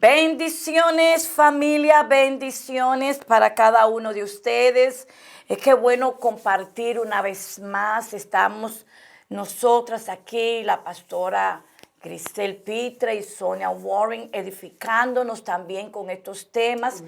Bendiciones, familia, bendiciones para cada uno de ustedes. Es que bueno compartir una vez más. Estamos nosotras aquí, la pastora Grisel Pitre y Sonia Warren, edificándonos también con estos temas.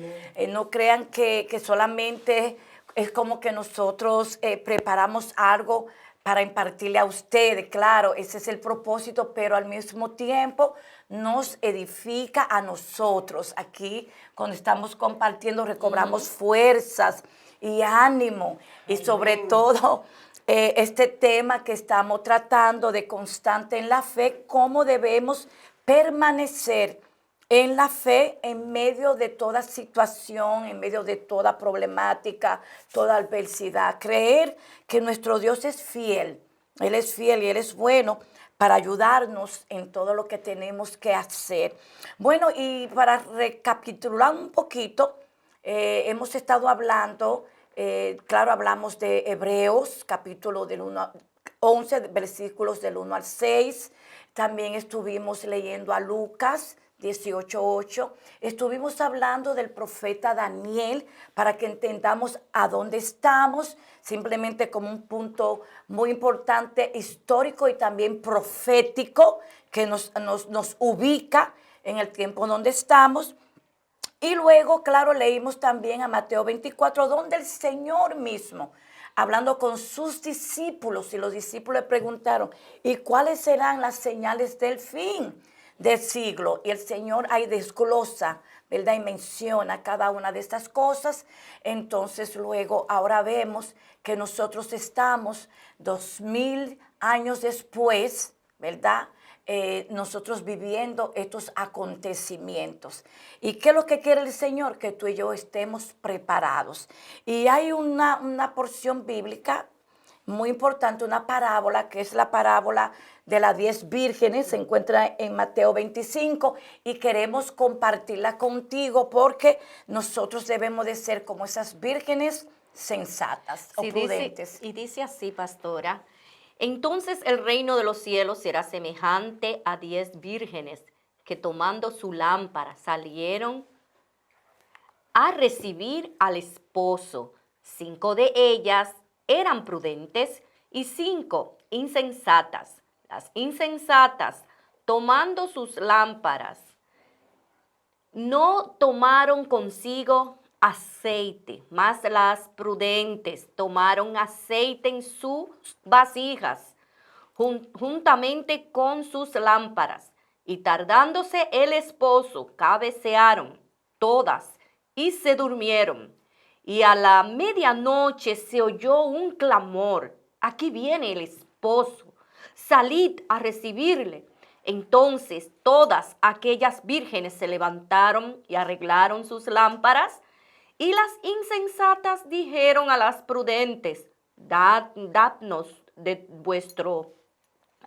No crean que solamente es como que nosotros preparamos algo para impartirle a ustedes. Claro, ese es el propósito, pero al mismo tiempo nos edifica a nosotros. Aquí, cuando estamos compartiendo, recobramos fuerzas y ánimo. Y sobre todo, este tema que estamos tratando de constante en la fe, cómo debemos permanecer en la fe en medio de toda situación, en medio de toda problemática, toda adversidad. Creer que nuestro Dios es fiel. Él es fiel y Él es bueno para ayudarnos en todo lo que tenemos que hacer. Bueno, y para recapitular un poquito, hemos estado hablando, claro, hablamos de Hebreos, capítulo del 1 a 11, versículos del 1 al 6. También estuvimos leyendo a Lucas 18:8. Estuvimos hablando del profeta Daniel para que entendamos a dónde estamos, simplemente como un punto muy importante, histórico y también profético, que nos ubica en el tiempo donde estamos. Y luego, claro, leímos también a Mateo 24, donde el Señor mismo, hablando con sus discípulos, y los discípulos le preguntaron, ¿y cuáles serán las señales del fin del siglo? Y el Señor ahí desglosa, ¿verdad? Y menciona cada una de estas cosas. Entonces luego, ahora vemos que nosotros estamos 2000 años después, ¿verdad? Nosotros viviendo estos acontecimientos. ¿Y qué es lo que quiere el Señor? Que tú y yo estemos preparados. Y hay una porción bíblica muy importante, una parábola, que es la parábola de las 10 vírgenes, se encuentra en Mateo 25, y queremos compartirla contigo porque nosotros debemos de ser como esas vírgenes sensatas o prudentes. Dice así, pastora. Entonces el reino de los cielos será semejante a 10 vírgenes que tomando su lámpara salieron a recibir al esposo. 5 de ellas eran prudentes y 5 insensatas. Las insensatas, tomando sus lámparas, no tomaron consigo aceite, mas las prudentes tomaron aceite en sus vasijas, juntamente con sus lámparas. Y tardándose el esposo, cabecearon todas y se durmieron. Y a la medianoche se oyó un clamor: aquí viene el esposo, salid a recibirle. Entonces todas aquellas vírgenes se levantaron y arreglaron sus lámparas, y las insensatas dijeron a las prudentes: dadnos de vuestro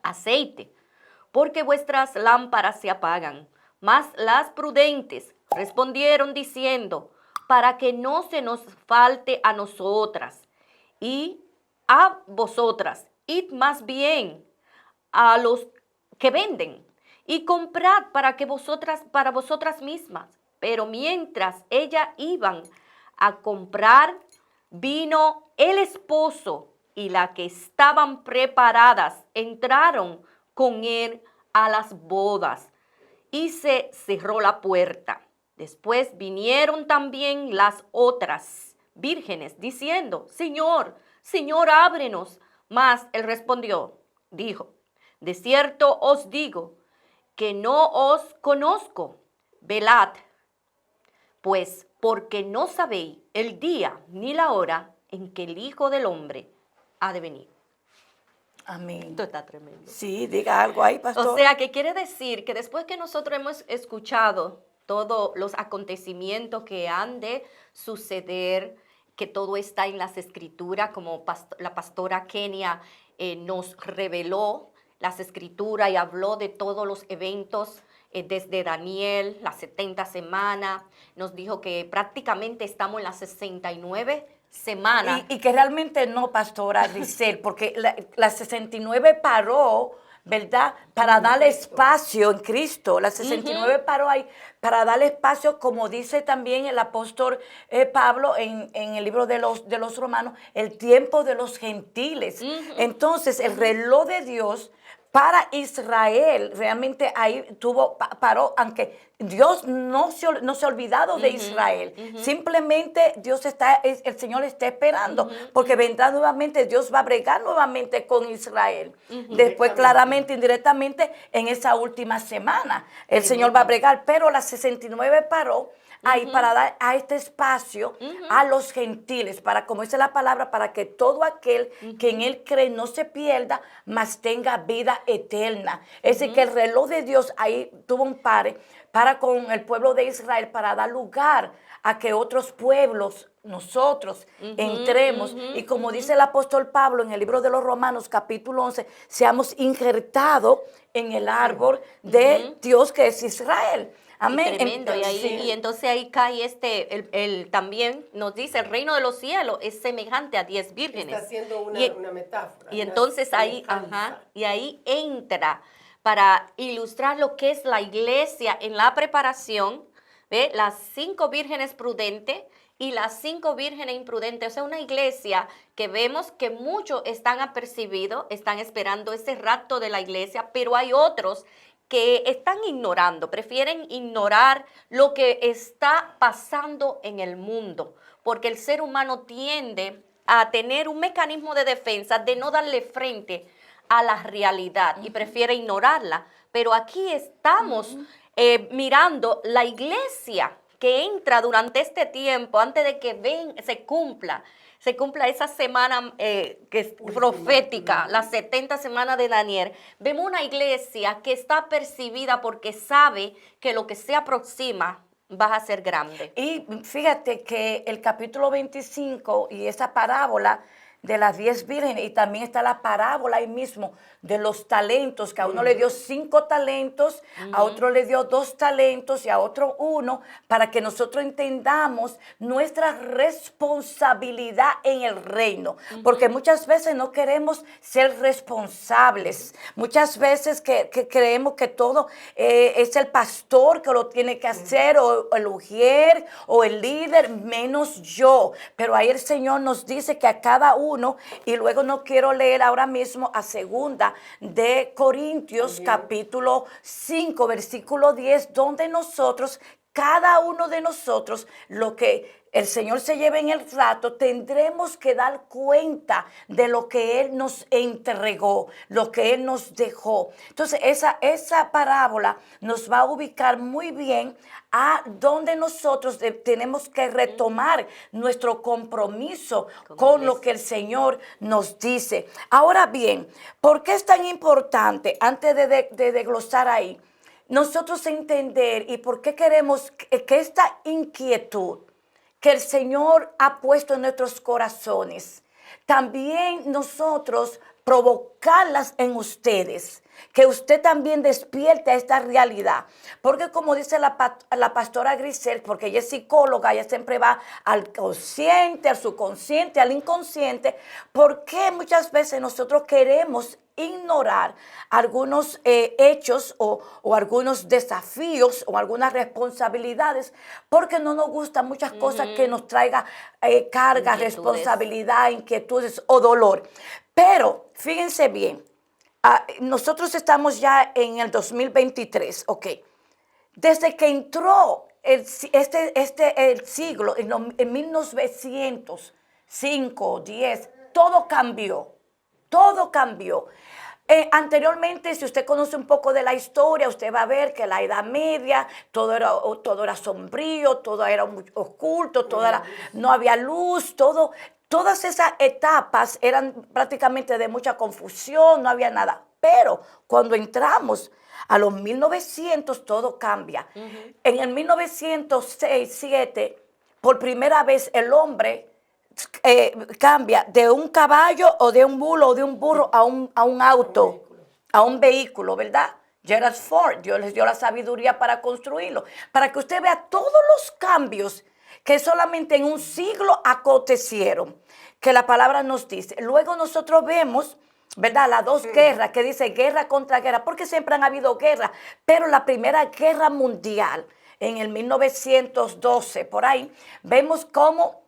aceite, porque vuestras lámparas se apagan. Mas las prudentes respondieron diciendo: para que no se nos falte a nosotras y a vosotras, id más bien a los que venden y comprad para vosotras mismas. Pero mientras ellas iban a comprar, vino el esposo, y las que estaban preparadas entraron con él a las bodas, y se cerró la puerta. Después vinieron también las otras vírgenes, diciendo: Señor, Señor, ábrenos. Mas él respondió, dijo: de cierto os digo que no os conozco. Velad, pues, porque no sabéis el día ni la hora en que el Hijo del Hombre ha de venir. Amén. Esto está tremendo. Sí, diga algo ahí, pastor. O sea, que quiere decir que después que nosotros hemos escuchado todos los acontecimientos que han de suceder, que todo está en las escrituras, como la pastora Kenia nos reveló las escrituras y habló de todos los eventos desde Daniel, las 70 semanas, nos dijo que prácticamente estamos en las 69 semanas. Y que realmente no, pastora Grisel, porque la 69 paró, ¿verdad? Para darle espacio en Cristo. La 69 paró ahí para darle espacio, como dice también el apóstol Pablo en el libro de los Romanos, el tiempo de los gentiles. Entonces, el reloj de Dios para Israel realmente ahí paró, aunque Dios no se ha olvidado de Israel. Simplemente el Señor está esperando, porque vendrá nuevamente, Dios va a bregar nuevamente con Israel. Después, claramente, indirectamente, en esa última semana, el Señor va a bregar, pero la 69 paró ahí para dar a este espacio a los gentiles, para, como dice la palabra, para que todo aquel que en Él cree no se pierda, mas tenga vida eterna. Es decir, que el reloj de Dios ahí tuvo un pare para con el pueblo de Israel, para dar lugar a que otros pueblos, nosotros, entremos. Y como dice el apóstol Pablo en el libro de los Romanos, capítulo 11, seamos injertados en el árbol de Dios que es Israel. Amén. Y tremendo. Y entonces ahí cae también nos dice, el reino de los cielos es semejante a 10 vírgenes. Está haciendo una metáfora. Y entonces ahí, y ahí entra para ilustrar lo que es la iglesia en la preparación, ¿ve? Las 5 vírgenes prudentes y las 5 vírgenes imprudentes. O sea, una iglesia que vemos que muchos están apercibidos, están esperando ese rapto de la iglesia, pero hay otros que están ignorando, prefieren ignorar lo que está pasando en el mundo, porque el ser humano tiende a tener un mecanismo de defensa de no darle frente a la realidad y prefiere ignorarla. Pero aquí estamos mirando la iglesia que entra durante este tiempo, antes de que se cumpla esa semana que es profética, las 70 semanas de Daniel. Vemos una iglesia que está percibida porque sabe que lo que se aproxima va a ser grande. Y fíjate que el capítulo 25 y esa parábola de las 10 vírgenes, y también está la parábola ahí mismo de los talentos, que a uno le dio 5 talentos, a otro le dio 2 talentos y a otro 1, para que nosotros entendamos nuestra responsabilidad en el reino, porque muchas veces no queremos ser responsables, muchas veces que creemos que todo es el pastor que lo tiene que hacer, o el ujier, o el líder, menos yo. Pero ahí el Señor nos dice que a cada uno, y luego no quiero leer ahora mismo a 2 Corintios capítulo 5 versículo 10, donde cada uno de nosotros, lo que el Señor se lleve en el rato, tendremos que dar cuenta de lo que Él nos entregó, lo que Él nos dejó. Entonces, esa parábola nos va a ubicar muy bien a donde nosotros tenemos que retomar nuestro compromiso con lo que el Señor nos dice. Ahora bien, ¿por qué es tan importante, antes de desglosar ahí, nosotros entender y por qué queremos que esta inquietud que el Señor ha puesto en nuestros corazones, también nosotros provocarlas en ustedes, que usted también despierte a esta realidad? Porque como dice la pastora Grisel, porque ella es psicóloga, ella siempre va al consciente, al subconsciente, al inconsciente, porque muchas veces nosotros queremos ignorar algunos hechos o algunos desafíos o algunas responsabilidades, porque no nos gustan muchas cosas que nos traiga carga, responsabilidad, inquietudes o dolor. Pero fíjense bien, nosotros estamos ya en el 2023, ¿ok? Desde que entró el siglo, en 1905, 10, todo cambió. Todo cambió. Anteriormente, si usted conoce un poco de la historia, usted va a ver que la Edad Media, todo era sombrío, todo era muy oculto, no había luz, todas esas etapas eran prácticamente de mucha confusión, no había nada. Pero cuando entramos a los 1900, todo cambia. En el 1906, 7, por primera vez el hombre cambia de un caballo o de un bulo o de un burro a un auto, a un vehículo, ¿verdad? Gerald Ford, Dios les dio la sabiduría para construirlo, para que usted vea todos los cambios que solamente en un siglo acontecieron, que la palabra nos dice. Luego nosotros vemos ¿verdad? Las dos guerras que dice guerra contra guerra, porque siempre han habido guerras, pero la primera guerra mundial en el 1912, por ahí, vemos cómo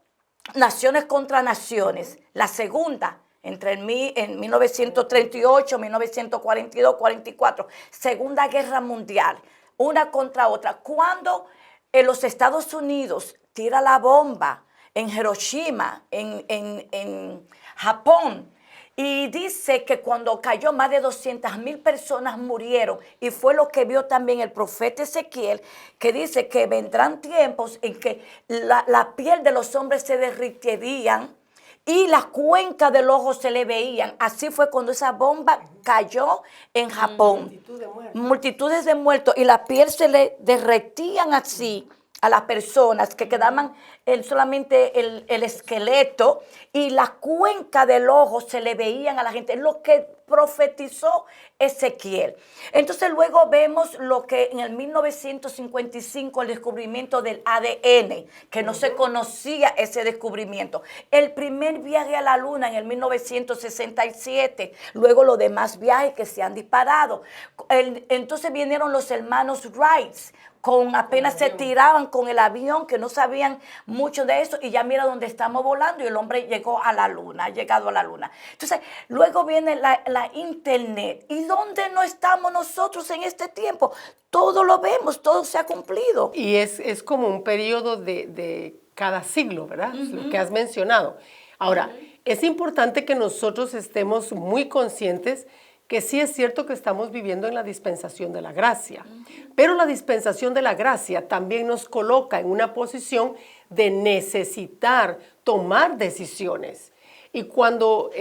naciones contra naciones, la segunda en 1938, 1942, 44, Segunda Guerra Mundial, una contra otra. Cuando los Estados Unidos tira la bomba en Hiroshima, en Japón, y dice que cuando cayó más de 200,000 personas murieron. Y fue lo que vio también el profeta Ezequiel, que dice que vendrán tiempos en que la piel de los hombres se derritirían y las cuencas del ojo se le veían. Así fue cuando esa bomba cayó en Japón. Multitud de muertos. Multitudes de muertos y la piel se le derretían así a las personas, que quedaban solamente el esqueleto y la cuenca del ojo se le veían a la gente. Es lo que profetizó Ezequiel. Entonces luego vemos lo que en el 1955 el descubrimiento del ADN, que no se conocía ese descubrimiento. El primer viaje a la luna en el 1967, luego los demás viajes que se han disparado. Entonces vinieron los hermanos Wright, apenas se tiraban con el avión, que no sabían mucho de eso, y ya mira dónde estamos volando, y el hombre llegó a la luna, ha llegado a la luna. Entonces, luego viene la internet. ¿Y dónde no estamos nosotros en este tiempo? Todo lo vemos, todo se ha cumplido. Y es como un periodo de cada siglo, ¿verdad? Lo que has mencionado. Ahora, es importante que nosotros estemos muy conscientes que sí es cierto que estamos viviendo en la dispensación de la gracia, pero la dispensación de la gracia también nos coloca en una posición de necesitar tomar decisiones. Y cuando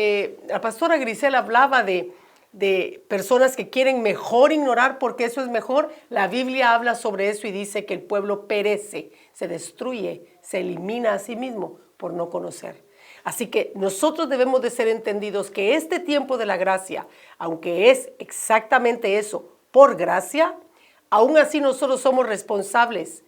la pastora Grisel hablaba de personas que quieren mejor ignorar porque eso es mejor, la Biblia habla sobre eso y dice que el pueblo perece, se destruye, se elimina a sí mismo por no conocer. Así que nosotros debemos de ser entendidos que este tiempo de la gracia, aunque es exactamente eso, por gracia, aún así nosotros somos responsables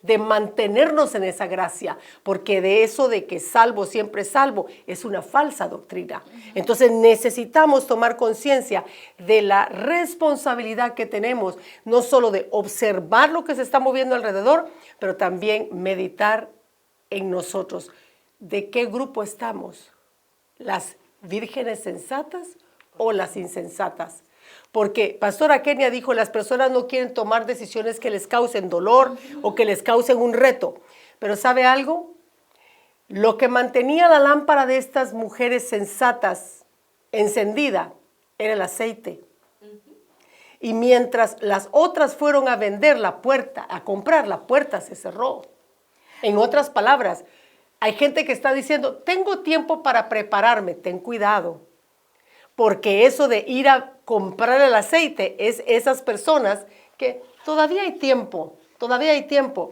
de mantenernos en esa gracia, porque de eso de que salvo siempre salvo es una falsa doctrina. Entonces necesitamos tomar conciencia de la responsabilidad que tenemos, no solo de observar lo que se está moviendo alrededor, pero también meditar en nosotros. ¿De qué grupo estamos? ¿Las vírgenes sensatas o las insensatas? Porque pastora Kenia dijo, las personas no quieren tomar decisiones que les causen dolor o que les causen un reto. Pero ¿sabe algo? Lo que mantenía la lámpara de estas mujeres sensatas encendida era el aceite. Y mientras las otras fueron a vender la puerta, a comprar, la puerta se cerró. En otras palabras, hay gente que está diciendo, tengo tiempo para prepararme, ten cuidado. Porque eso de ir a comprar el aceite es esas personas que todavía hay tiempo,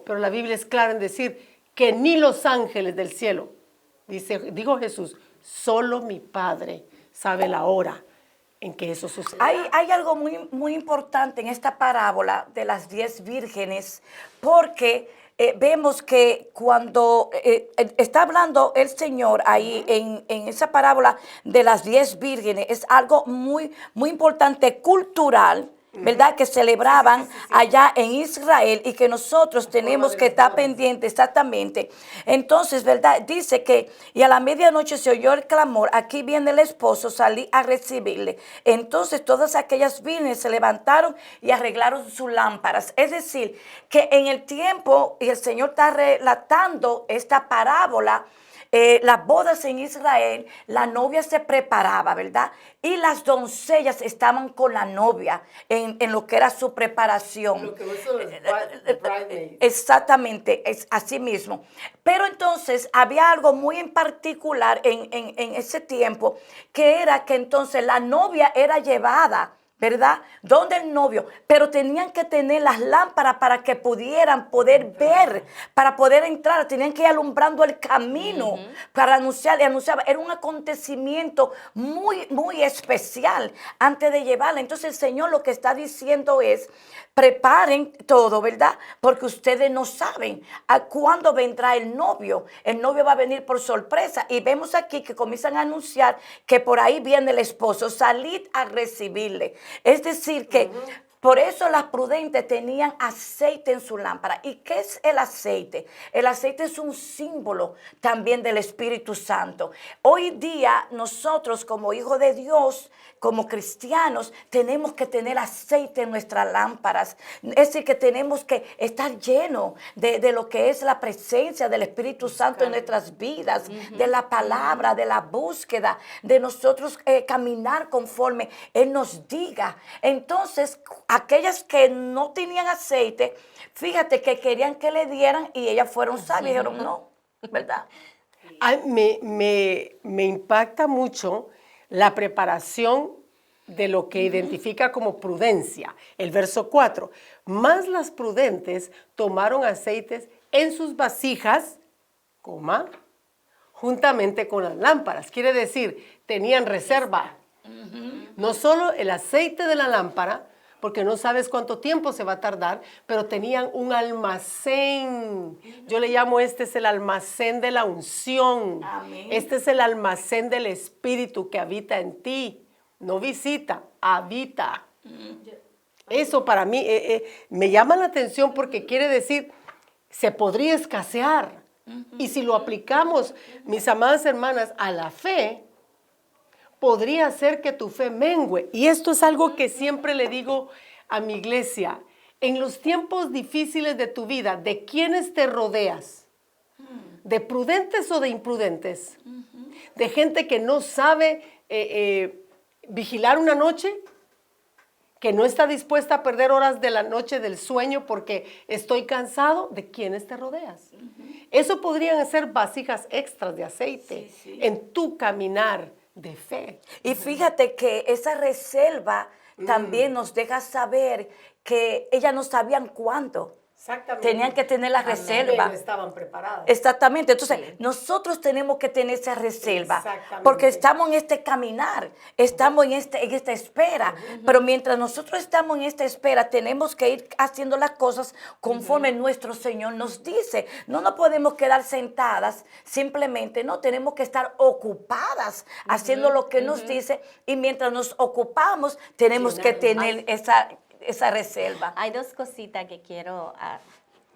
pero la Biblia es clara en decir que ni los ángeles del cielo, dijo Jesús, solo mi Padre sabe la hora en que eso sucede. Hay algo muy, muy importante en esta parábola de las 10 vírgenes, porque vemos que cuando está hablando el Señor ahí en esa parábola de las 10 vírgenes, es algo muy, muy importante, cultural, ¿verdad? Que celebraban allá en Israel y que nosotros tenemos que estar pendientes exactamente. Entonces, ¿verdad? Dice que, y a la medianoche se oyó el clamor, aquí viene el esposo, salí a recibirle. Entonces, todas aquellas vírgenes se levantaron y arreglaron sus lámparas. Es decir, que en el tiempo, y el Señor está relatando esta parábola, las bodas en Israel, la novia se preparaba, ¿verdad? Y las doncellas estaban con la novia en lo que era su preparación. Lo que son los bridesmaids. Exactamente, es así mismo. Pero entonces había algo muy en particular en ese tiempo, que era que entonces la novia era llevada ¿verdad? Donde el novio, pero tenían que tener las lámparas para que pudieran poder ver, para poder entrar, tenían que ir alumbrando el camino para anunciar, y anunciaba, era un acontecimiento muy, muy especial antes de llevarla. Entonces el Señor lo que está diciendo es, preparen todo, ¿verdad? Porque ustedes no saben a cuándo vendrá el novio. El novio va a venir por sorpresa. Y vemos aquí que comienzan a anunciar que por ahí viene el esposo. Salid a recibirle. Es decir que por eso las prudentes tenían aceite en su lámpara. ¿Y qué es el aceite? El aceite es un símbolo también del Espíritu Santo. Hoy día nosotros como hijos de Dios, como cristianos, tenemos que tener aceite en nuestras lámparas. Es decir, que tenemos que estar llenos de lo que es la presencia del Espíritu Santo en nuestras vidas, de la palabra, de la búsqueda, de nosotros caminar conforme Él nos diga. Entonces, aquellas que no tenían aceite, fíjate que querían que le dieran y ellas fueron sabias y dijeron no, ¿verdad? Ay, me impacta mucho la preparación de lo que identifica como prudencia. El verso 4. Más las prudentes tomaron aceites en sus vasijas, coma, juntamente con las lámparas. Quiere decir, tenían reserva. No solo el aceite de la lámpara, porque no sabes cuánto tiempo se va a tardar, pero tenían un almacén. Yo le llamo, este es el almacén de la unción. Amén. Este es el almacén del Espíritu que habita en ti. No visita, habita. Eso para mí me llama la atención porque quiere decir, se podría escasear. Y si lo aplicamos, mis amadas hermanas, a la fe, podría ser que tu fe mengüe. Y esto es algo que siempre le digo a mi iglesia. En los tiempos difíciles de tu vida, ¿de quiénes te rodeas? ¿De prudentes o de imprudentes? ¿De gente que no sabe vigilar una noche? ¿Que no está dispuesta a perder horas de la noche del sueño porque estoy cansado? ¿De quiénes te rodeas? Eso podrían ser vasijas extras de aceite en tu caminar de fe. Y fíjate que esa reserva también nos deja saber que ellas no sabían cuándo. Exactamente. Tenían que tener la reserva. No estaban preparadas. Exactamente. Entonces, nosotros tenemos que tener esa reserva. Exactamente. Porque estamos en este caminar, estamos en esta espera. Pero mientras nosotros estamos en esta espera, tenemos que ir haciendo las cosas conforme nuestro Señor nos dice. No nos podemos quedar sentadas simplemente, no, tenemos que estar ocupadas haciendo lo que nos dice. Y mientras nos ocupamos, tenemos que tener esa reserva. Hay dos cositas que quiero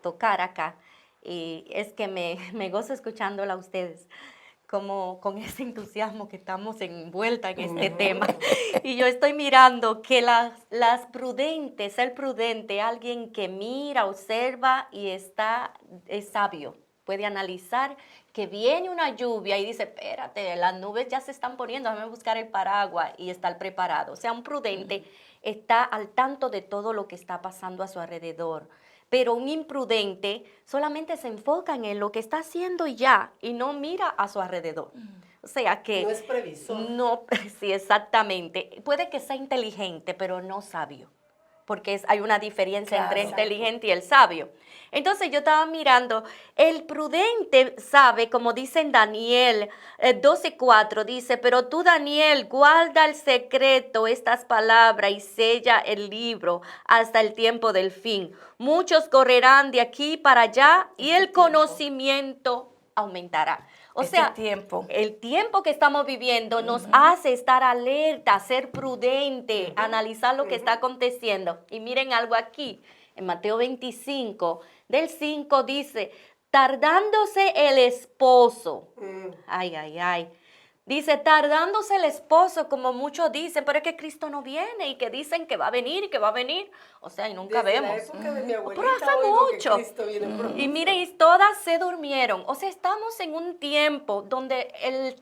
tocar acá, y es que me gozo escuchándola a ustedes, como con ese entusiasmo que estamos envueltas en este tema. Y yo estoy mirando que las prudentes, el prudente, alguien que mira, observa y es sabio, puede analizar que viene una lluvia y dice, espérate, las nubes ya se están poniendo, déjame buscar el paraguas y estar preparado. O sea, un prudente está al tanto de todo lo que está pasando a su alrededor. Pero un imprudente solamente se enfoca en lo que está haciendo y ya, y no mira a su alrededor. O sea que... No es previsor. No, sí, exactamente. Puede que sea inteligente, pero no sabio. Porque hay una diferencia entre inteligente y el sabio. Entonces yo estaba mirando, el prudente sabe, como dice en Daniel 12:4, dice, pero tú, Daniel, guarda el secreto, estas palabras, y sella el libro hasta el tiempo del fin. Muchos correrán de aquí para allá y el conocimiento aumentará. O sea, el tiempo que estamos viviendo nos hace estar alerta, ser prudente, analizar lo que está aconteciendo. Y miren algo aquí, en Mateo 25, del 5 dice, tardándose el esposo. Ay, ay, ay. Dice, tardándose el esposo, como muchos dicen, pero es que Cristo no viene y que dicen que va a venir y que va a venir. O sea, y nunca Desde vemos. la época de mi abuelita, Pero hace oigo que mucho. Cristo viene pronto. Y miren, todas se durmieron. O sea, estamos en un tiempo donde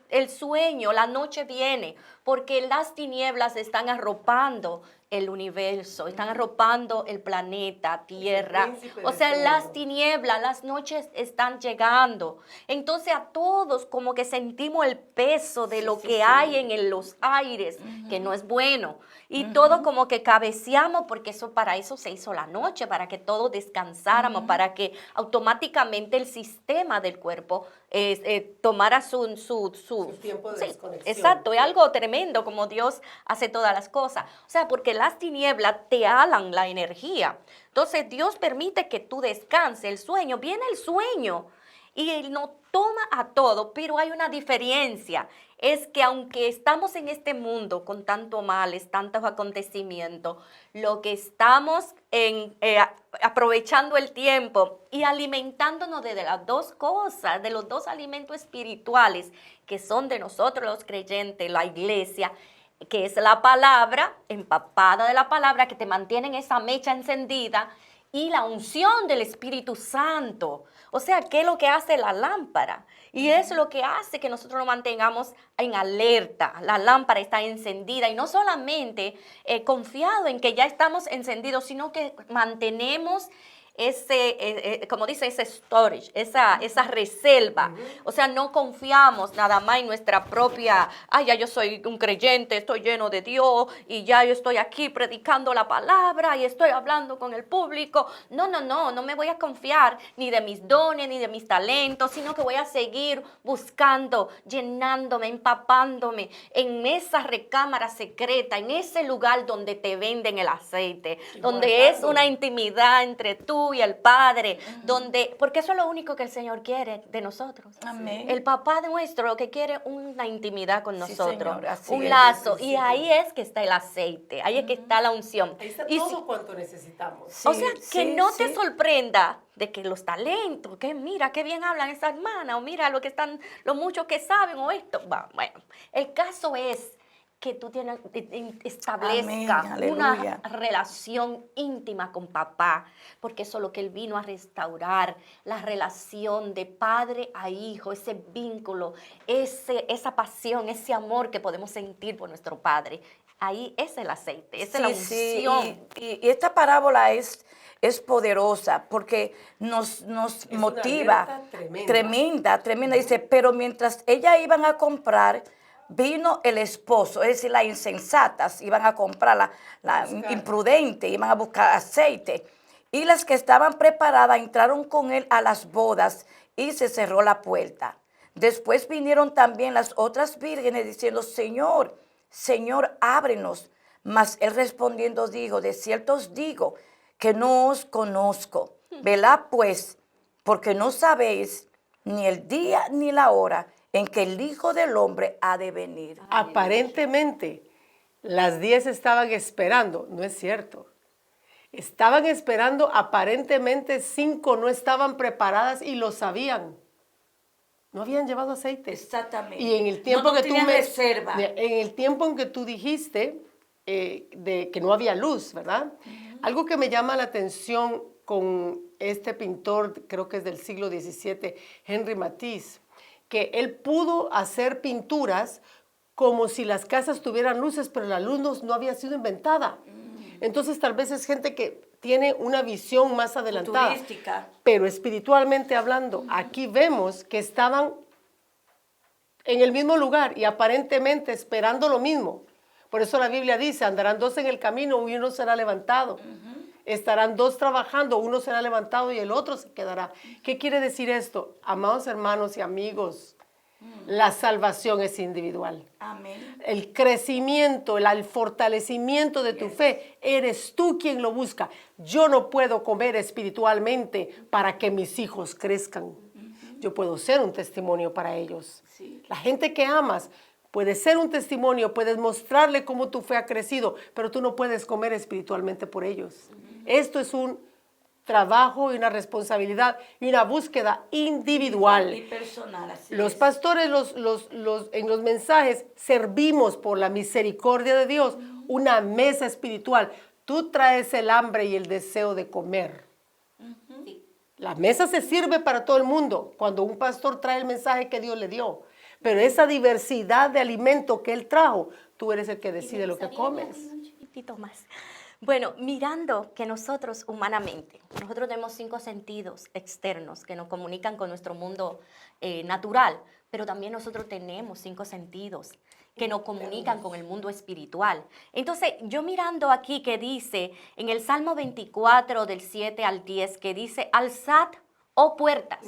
el sueño, la noche viene, porque las tinieblas están arropando el universo, están arropando el planeta, Tierra. príncipe O de sea, este las mundo. tinieblas, las noches están llegando. Entonces a todos como que sentimos el peso de lo que hay en los aires, que no es bueno. Y todo como que cabeceamos porque eso para eso se hizo la noche, para que todos descansáramos, para que automáticamente el sistema del cuerpo tomara su tiempo de desconexión. Exacto, es algo tremendo como Dios hace todas las cosas. O sea, porque las tinieblas te alan la energía. Entonces Dios permite que tú descanses. El sueño, viene el sueño y Él nos toma a todo, pero hay una diferencia. Es que aunque estamos en este mundo con tantos males, tantos acontecimientos, lo que estamos aprovechando el tiempo y alimentándonos de las dos cosas, de los dos alimentos espirituales que son de nosotros los creyentes, la iglesia, que es la palabra, empapada de la palabra, que te mantienen esa mecha encendida, y la unción del Espíritu Santo. O sea, ¿qué es lo que hace la lámpara? Y es lo que hace que nosotros nos mantengamos en alerta. La lámpara está encendida y no solamente confiado en que ya estamos encendidos, sino que mantenemos como dice, ese storage, esa reserva. O sea, no confiamos nada más en nuestra propia, ya yo soy un creyente, estoy lleno de Dios y ya yo estoy aquí predicando la palabra y estoy hablando con el público. No me voy a confiar ni de mis dones ni de mis talentos, sino que voy a seguir buscando, llenándome, empapándome en esa recámara secreta, en ese lugar donde te venden el aceite, donde es una intimidad entre tú y el Padre, porque eso es lo único que el Señor quiere de nosotros. Amén. El Papá nuestro lo que quiere es una intimidad con Sí, nosotros, Señor, así un es. lazo, y ahí es que está el aceite, ahí es que está la unción. Ahí está Y todo cuanto necesitamos. o sea, que no te sí. sorprenda de que los talentos, que mira qué bien hablan esa hermana, o mira lo mucho que saben, o esto. Bueno, el caso es que tú establezcas Amén, una aleluya. relación íntima con papá, porque eso es lo que él vino a restaurar, la relación de padre a hijo, ese vínculo, esa pasión, ese amor que podemos sentir por nuestro padre. Ahí es el aceite, esa es la unción. Y esta parábola es poderosa porque nos Es una motiva. alerta Tremenda. Dice, pero mientras ellas iban a comprar, vino el esposo, es decir, las insensatas iban a comprar, la imprudente, iban a buscar aceite. Y las que estaban preparadas entraron con él a las bodas y se cerró la puerta. Después vinieron también las otras vírgenes diciendo, Señor, ábrenos. Mas él respondiendo dijo, de cierto os digo que no os conozco. Velad pues, porque no sabéis ni el día ni la hora en que el Hijo del Hombre ha de venir. Aparentemente, las 10 estaban esperando, no es cierto. Estaban esperando, aparentemente 5 no estaban preparadas y lo sabían. No habían llevado aceite. Exactamente. Y en el tiempo que tú reserva. en el tiempo en que tú dijiste de que no había luz, ¿verdad? Algo que me llama la atención con este pintor, creo que es del siglo XVII, Henri Matisse, que él pudo hacer pinturas como si las casas tuvieran luces, pero la luz no había sido inventada. Entonces tal vez es gente que tiene una visión más adelantada. Futurística. Pero espiritualmente hablando, aquí vemos que estaban en el mismo lugar y aparentemente esperando lo mismo. Por eso la Biblia dice, andarán 2 en el camino y uno será levantado. Estarán 2 trabajando, uno será levantado y el otro se quedará. ¿Qué quiere decir esto? Amados hermanos y amigos, la salvación es individual. Amén. El crecimiento, el fortalecimiento de tu fe, eres tú quien lo busca. Yo no puedo comer espiritualmente para que mis hijos crezcan. Yo puedo ser un testimonio para ellos. Sí. La gente que amas puede ser un testimonio, puedes mostrarle cómo tu fe ha crecido, pero tú no puedes comer espiritualmente por ellos. Esto es un trabajo y una responsabilidad y una búsqueda individual. Y personal, así Los es. pastores en los mensajes servimos por la misericordia de Dios una mesa espiritual. Tú traes el hambre y el deseo de comer. Sí. La mesa se sirve para todo el mundo cuando un pastor trae el mensaje que Dios le dio. Pero esa diversidad de alimento que él trajo, tú eres el que decide lo que comes. poquito más. Bueno, mirando que nosotros humanamente, nosotros tenemos 5 sentidos externos que nos comunican con nuestro mundo natural, pero también nosotros tenemos 5 sentidos que nos comunican con el mundo espiritual. Entonces, yo mirando aquí que dice, en el Salmo 24, del 7 al 10, que dice, alzad, oh puertas.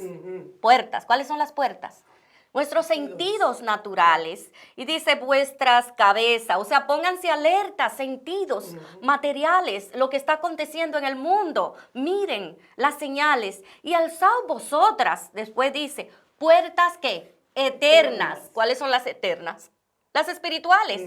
Puertas, ¿cuáles son las puertas? Nuestros sentidos naturales. Y dice vuestras cabezas, o sea, pónganse alerta, sentidos materiales, lo que está aconteciendo en el mundo. Miren las señales. Y alzaos vosotras, después dice, puertas ¿qué? Eternas. ¿Cuáles son las eternas? Las espirituales.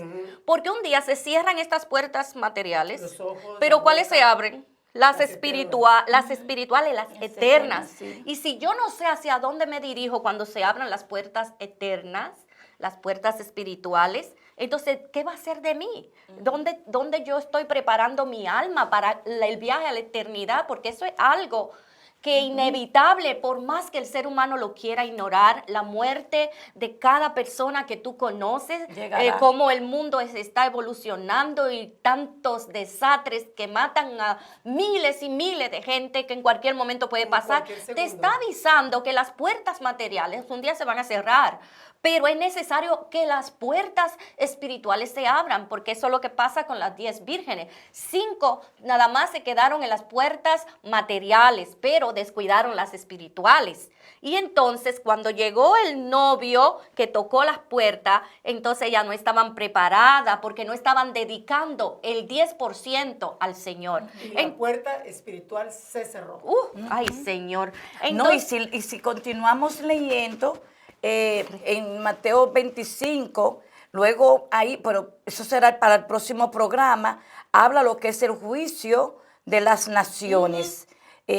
Porque un día se cierran estas puertas materiales, Los ojos, pero la ¿cuáles boca, se abren? Las las espirituales, las eternas. eternas, sí. Y si yo no sé hacia dónde me dirijo cuando se abran las puertas eternas, las puertas espirituales, entonces, ¿qué va a ser de mí? ¿Dónde yo estoy preparando mi alma para el viaje a la eternidad? Porque eso es algo que inevitable, por más que el ser humano lo quiera ignorar, la muerte de cada persona que tú conoces, Llegará. cómo el mundo está evolucionando y tantos desastres que matan a miles y miles de gente que en cualquier momento puede pasar, cualquier te segundo. está avisando que las puertas materiales un día se van a cerrar. Pero es necesario que las puertas espirituales se abran, porque eso es lo que pasa con las 10 vírgenes. 5 nada más se quedaron en las puertas materiales, pero descuidaron las espirituales. Y entonces cuando llegó el novio que tocó las puertas, entonces ya no estaban preparadas porque no estaban dedicando el 10% al Señor. Y la puerta espiritual se cerró. Ay, Señor. No, Entonces, y si continuamos leyendo en Mateo 25, luego ahí, pero eso será para el próximo programa, habla lo que es el juicio de las naciones.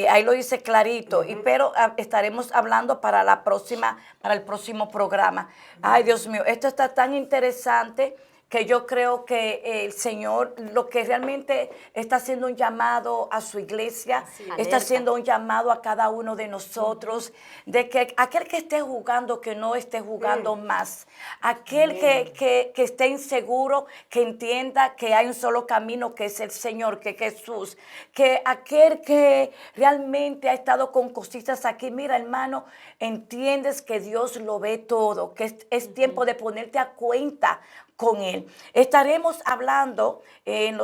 Ahí lo dice clarito, pero estaremos hablando para el próximo programa. Ay, Dios mío, esto está tan interesante que yo creo que el Señor lo que realmente está haciendo un llamado a su iglesia, está Alerta. haciendo un llamado a cada uno de nosotros, de que aquel que esté jugando, que no esté jugando más, aquel que esté inseguro, que entienda que hay un solo camino, que es el Señor, que es Jesús, que aquel que realmente ha estado con cositas aquí, mira hermano, entiendes que Dios lo ve todo, que es tiempo de ponerte a cuenta con Él. Estaremos hablando en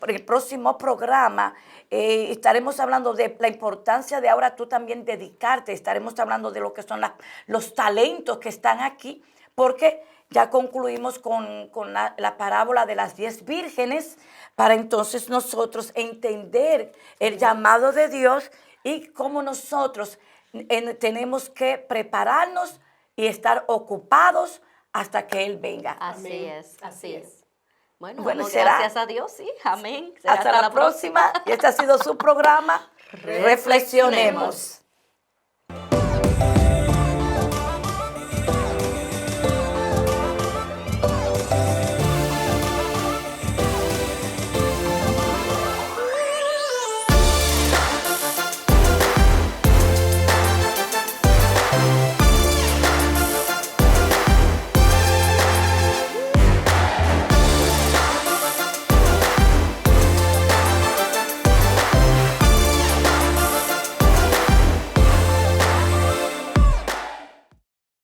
el próximo programa, estaremos hablando de la importancia de ahora tú también dedicarte, estaremos hablando de lo que son los talentos que están aquí, porque ya concluimos con la parábola de las 10 vírgenes, para entonces nosotros entender el llamado de Dios y cómo nosotros tenemos que prepararnos y estar ocupados hasta que Él venga. así es. Bueno, Bueno, damos será. gracias a Dios, sí, amén. Será Hasta la próxima. Y este ha sido su programa. Reflexionemos.